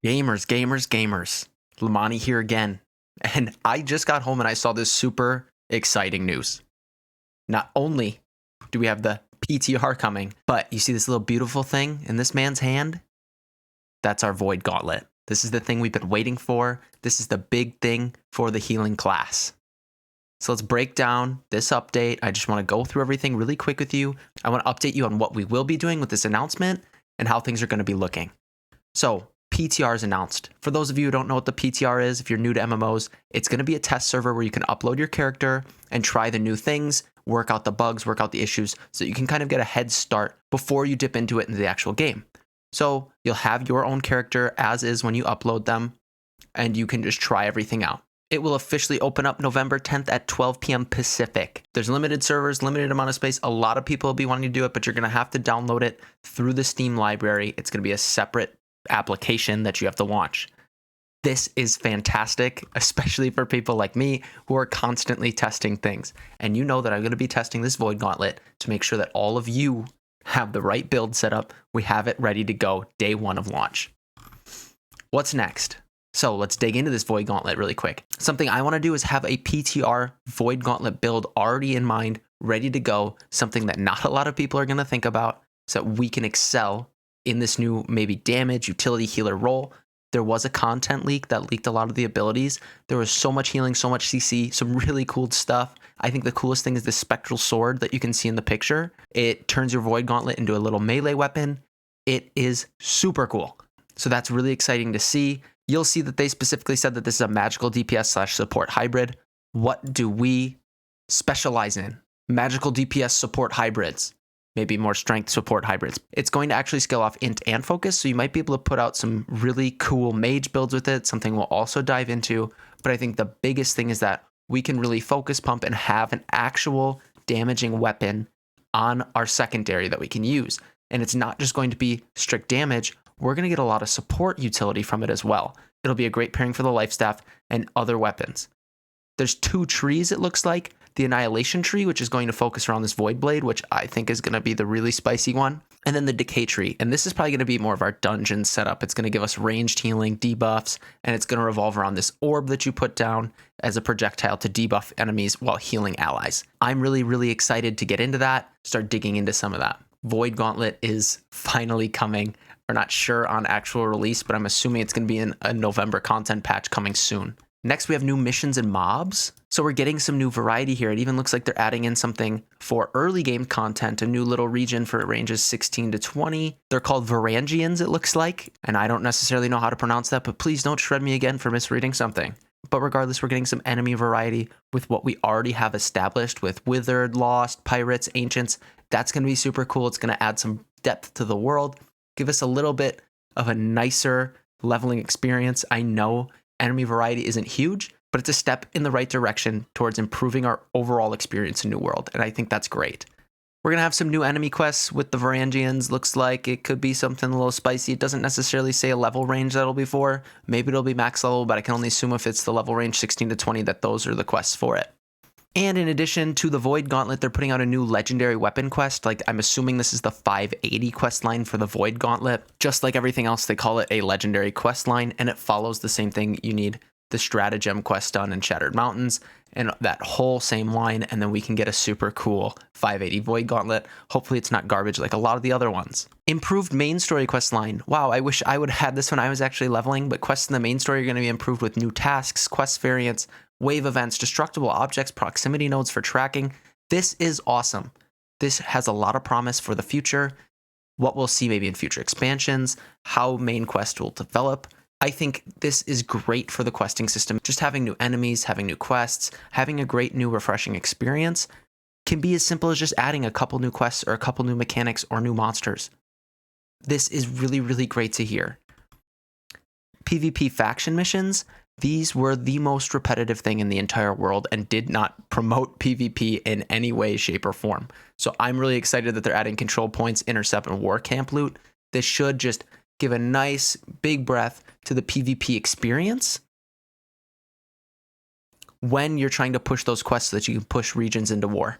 Gamers. Lamani here again. And I just got home and I saw this super exciting news. Not only do we have the PTR coming, but you see this little beautiful thing in this man's hand? That's our Void Gauntlet. This is the thing we've been waiting for. This is the big thing for the healing class. So let's break down this update. I just want to go through everything really quick with you. I want to update you on what we will be doing with this announcement and how things are going to be looking. So PTR is announced. For those of you who don't know what the PTR is, if you're new to MMOs, it's going to be a test server where you can upload your character and try the new things, work out the bugs, work out the issues, so you can kind of get a head start before you dip into it in the actual game. So you'll have your own character as is when you upload them, and you can just try everything out. It will officially open up November 10th at 12 p.m. Pacific. There's limited servers, limited amount of space. A lot of people will be wanting to do it, but you're going to have to download it through the Steam library. It's going to be a separate application that you have to launch. This is fantastic, especially for people like me who are constantly testing things. And you know that I'm going to be testing this Void Gauntlet to make sure that all of you have the right build set up. We have it ready to go day one of launch. What's next? So let's dig into this Void Gauntlet really quick. Something I want to do is have a PTR Void Gauntlet build already in mind, ready to go. Something that not a lot of people are going to think about so that we can excel in this new maybe damage, utility, healer role. There was a content leak that leaked a lot of the abilities. There was so much healing, so much CC, some really cool stuff. I think the coolest thing is the spectral sword that you can see in the picture. It turns your Void Gauntlet into a little melee weapon. It is super cool. So that's really exciting to see. You'll see that they specifically said that this is a magical DPS/support hybrid. What do we specialize in? Magical DPS support hybrids. Maybe more strength support hybrids. It's going to actually scale off int and focus, so you might be able to put out some really cool mage builds with it, something we'll also dive into. But I think the biggest thing is that we can really focus pump and have an actual damaging weapon on our secondary that we can use. And it's not just going to be strict damage. We're going to get a lot of support utility from it as well. It'll be a great pairing for the life staff and other weapons. There's two trees, it looks like. The Annihilation tree, which is going to focus around this Void Blade, which I think is going to be the really spicy one. And then the Decay tree. And this is probably going to be more of our dungeon setup. It's going to give us ranged healing, debuffs, and it's going to revolve around this orb that you put down as a projectile to debuff enemies while healing allies. I'm really, really excited to get into that, start digging into some of that. Void Gauntlet is finally coming. We're not sure on actual release, but I'm assuming it's going to be in a November content patch coming soon. Next, we have new missions and mobs. So we're getting some new variety here. It even looks like they're adding in something for early game content, a new little region for ranges 16 to 20. They're called Varangians, it looks like. And I don't necessarily know how to pronounce that, but please don't shred me again for misreading something. But regardless, we're getting some enemy variety with what we already have established with Withered, Lost, Pirates, Ancients. That's going to be super cool. It's going to add some depth to the world, give us a little bit of a nicer leveling experience. I know enemy variety isn't huge, but it's a step in the right direction towards improving our overall experience in New World, and I think that's great. We're going to have some new enemy quests with the Varangians. Looks like it could be something a little spicy. It doesn't necessarily say a level range that'll be for. Maybe it'll be max level, but I can only assume if it's the level range 16 to 20 that those are the quests for it. And in addition to the Void Gauntlet, they're putting out a new legendary weapon quest. Like, I'm assuming this is the 580 quest line for the Void Gauntlet. Just like everything else, they call it a legendary quest line, and it follows the same thing. You need the Stratagem quest done in Shattered Mountains, and that whole same line, and then we can get a super cool 580 Void Gauntlet. Hopefully it's not garbage like a lot of the other ones. Improved main story quest line. Wow, I wish I would have had this when I was actually leveling, but quests in the main story are going to be improved with new tasks, quest variants, wave events, destructible objects, proximity nodes for tracking. This is awesome. This has a lot of promise for the future, what we'll see maybe in future expansions, how main quest will develop. I think this is great for the questing system. Just having new enemies, having new quests, having a great new refreshing experience can be as simple as just adding a couple new quests or a couple new mechanics or new monsters. This is really, really great to hear. PvP faction missions. These were the most repetitive thing in the entire world and did not promote PvP in any way, shape, or form. So I'm really excited that they're adding control points, intercept, and war camp loot. This should just give a nice big breath to the PvP experience when you're trying to push those quests so that you can push regions into war.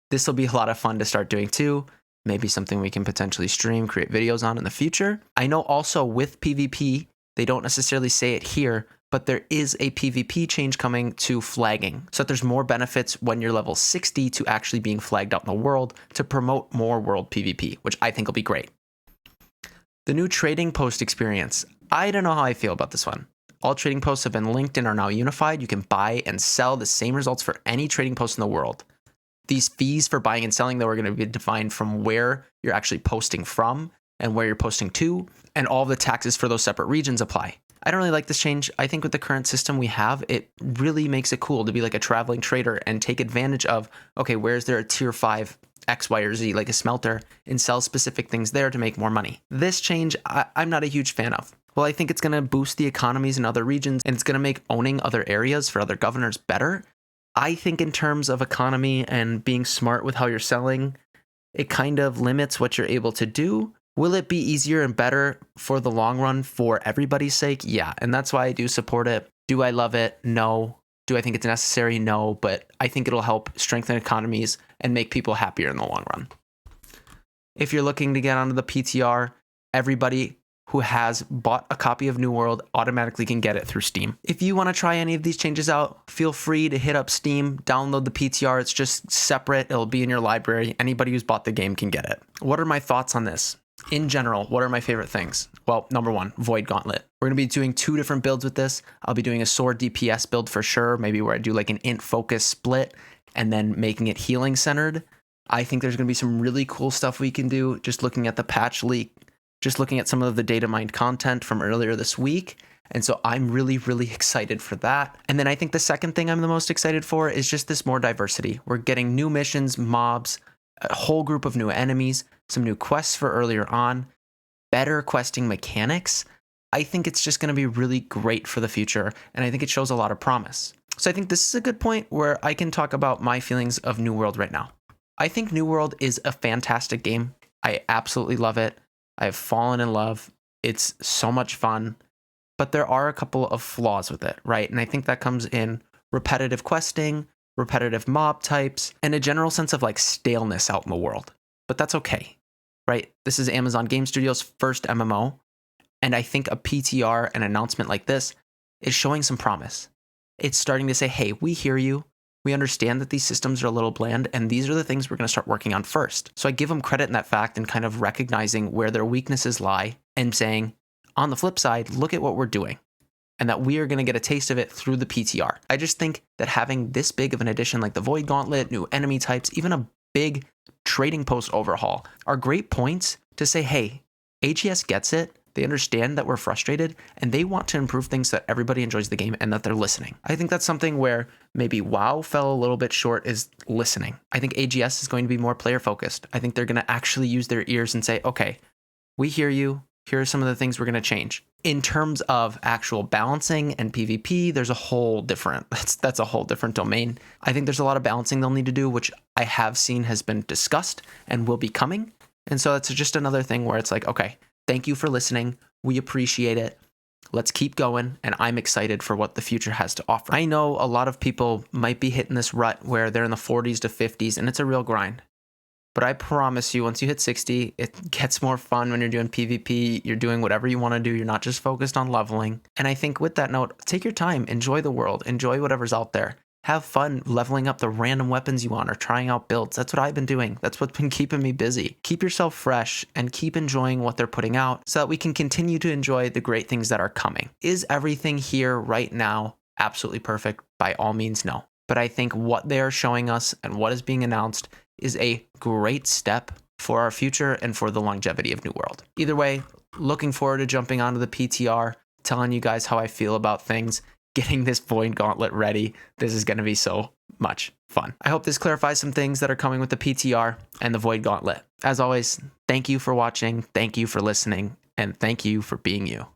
This will be a lot of fun to start doing too. Maybe something we can potentially stream, create videos on in the future. I know also with PvP, They don't necessarily say it here, but there is a PvP change coming to flagging. So that there's more benefits when you're level 60 to actually being flagged out in the world to promote more world PvP, which I think will be great. The new trading post experience. I don't know how I feel about this one. All trading posts have been linked and are now unified. You can buy and sell the same results for any trading post in the world. These fees for buying and selling, though, are going to be defined from where you're actually posting from and where you're posting to, and all the taxes for those separate regions apply. I don't really like this change. I think with the current system we have, it really makes it cool to be like a traveling trader and take advantage of, okay, where's there a tier 5 X, Y, or Z, like a smelter, and sell specific things there to make more money. This change, I'm not a huge fan of. Well, I think it's going to boost the economies in other regions, and it's going to make owning other areas for other governors better. I think in terms of economy and being smart with how you're selling, it kind of limits what you're able to do. Will it be easier and better for the long run for everybody's sake? Yeah, and that's why I do support it. Do I love it? No. Do I think it's necessary? No, but I think it'll help strengthen economies and make people happier in the long run. If you're looking to get onto the PTR, everybody who has bought a copy of New World automatically can get it through Steam. If you want to try any of these changes out, feel free to hit up Steam, download the PTR. It's just separate. It'll be in your library. Anybody who's bought the game can get it. What are my thoughts on this? In general, what are my favorite things? Well, number one, Void Gauntlet. We're going to be doing 2 different builds with this. I'll be doing a sword DPS build for sure, maybe where I do like an int focus split and then making it healing centered. I think there's going to be some really cool stuff we can do just looking at the patch leak, just looking at some of the data mined content from earlier this week. And so I'm really, really excited for that. And then I think the second thing I'm the most excited for is just this more diversity. We're getting new missions, mobs, a whole group of new enemies, some new quests for earlier on, better questing mechanics. I think it's just going to be really great for the future, and I think it shows a lot of promise. So I think this is a good point where I can talk about my feelings of New World right now. I think New World is a fantastic game. I absolutely love it. I have fallen in love. It's so much fun, but there are a couple of flaws with it, right? And I think that comes in repetitive questing, repetitive mob types, and a general sense of like staleness out in the world. But that's okay, right? This is Amazon Game Studios' first MMO, and I think a PTR, an announcement like this, is showing some promise. It's starting to say, hey, we hear you. We understand that these systems are a little bland, and these are the things we're going to start working on first. So I give them credit in that fact and kind of recognizing where their weaknesses lie and saying, on the flip side, look at what we're doing, and that we are going to get a taste of it through the PTR. I just think that having this big of an addition like the Void Gauntlet, new enemy types, even a big trading post overhaul are great points to say, hey, AGS gets it. They understand that we're frustrated and they want to improve things so that everybody enjoys the game and that they're listening. I think that's something where maybe WoW fell a little bit short is listening. I think AGS is going to be more player focused. I think they're going to actually use their ears and say, okay, we hear you. Here are some of the things we're going to change. In terms of actual balancing and PvP, there's a whole different, that's a whole different domain. I think there's a lot of balancing they'll need to do, which I have seen has been discussed and will be coming. And so it's just another thing where it's like, okay, thank you for listening. We appreciate it. Let's keep going. And I'm excited for what the future has to offer. I know a lot of people might be hitting this rut where they're in the 40s to 50s and it's a real grind. But I promise you, once you hit 60, it gets more fun when you're doing PvP. You're doing whatever you want to do. You're not just focused on leveling. And I think with that note, take your time. Enjoy the world. Enjoy whatever's out there. Have fun leveling up the random weapons you want or trying out builds. That's what I've been doing. That's what's been keeping me busy. Keep yourself fresh and keep enjoying what they're putting out so that we can continue to enjoy the great things that are coming. Is everything here right now absolutely perfect? By all means, no. But I think what they are showing us and what is being announced is a great step for our future and for the longevity of New World. Either way, looking forward to jumping onto the PTR, telling you guys how I feel about things, getting this Void Gauntlet ready. This is going to be so much fun. I hope this clarifies some things that are coming with the PTR and the Void Gauntlet. As always, thank you for watching, thank you for listening, and thank you for being you.